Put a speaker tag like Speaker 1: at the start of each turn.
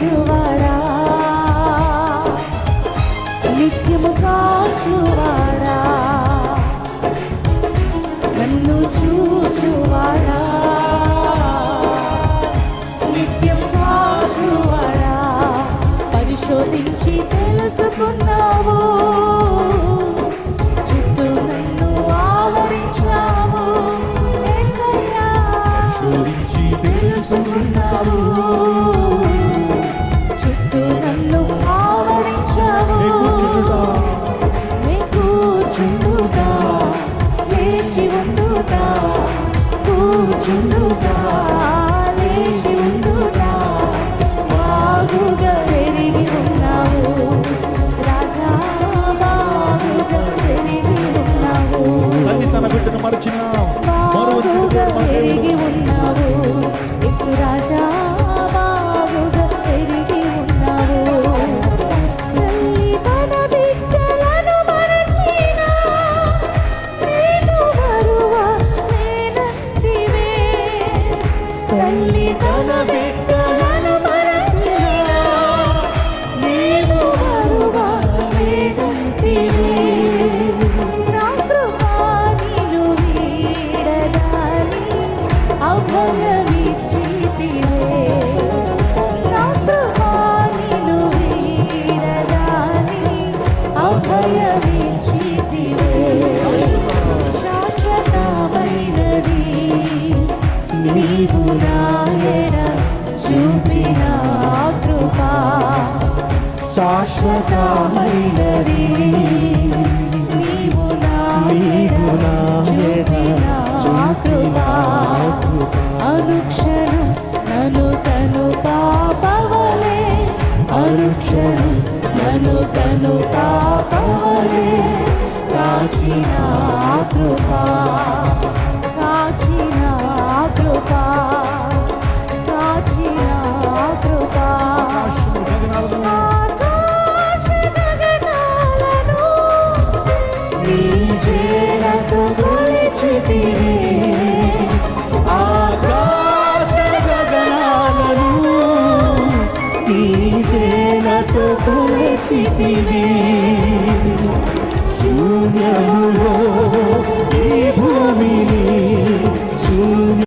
Speaker 1: చూచువాడా, నిత్యము కాచువాడా, నన్ను చూచువాడా, నిత్యం కాచువాడా, పరిశోధించి తెలుసుకున్నావు, చుట్టూ నన్ను ఆవరించావు యేసయ్యా,
Speaker 2: పరిశోధించి తెలుసుకున్నావు,
Speaker 1: చుట్టూ నన్ను ఆవరించావు, నీ కూర్చుండుగా, లేచి ఉండుగా, కూర్చుండుగా, లేచి ఉండుగా, బాగుగా ఎరిగి ఉన్నావు రాజా, బాగుగా ఎరిగి ఉన్నావు,
Speaker 2: తల్లి తన బిడ్డను మరచిన
Speaker 1: బాగుగా ఎరిగి ఉన్నావు యేసు రాజా, బాగుగా ఎరిగి ఉన్నావు, తల్లి తన బిడ్డలను మరచిన నేను మరువా నేనంటివే, తల్లి తన బిడ్డలను మరచిన నేను మరువా నేనంటివే, నా కృపా నిన్ను వీడదని అభయమిచ్చితివే, నా కృపా నిన్ను వీడదని అభయమిచ్చితివే, శాశ్వతమైనది నీవు నా ఎడ చూపిన కృపా, శాశ్వతమైనది నీవు నా ఎడ చూపిన కృపా, అనుక్షణం నన్ను తను పాపవలే, అనుక్షణం నన్ను తను పాపవలే కాచిన కృపా, కాచిన కృపా, కాచిన కృపా, ఆకాశ గగనాలను నీ చేరతో కొలిచితివే, ఆకాశ గగనాలను నీ చేరతో కొలిచితివే, శూన్యము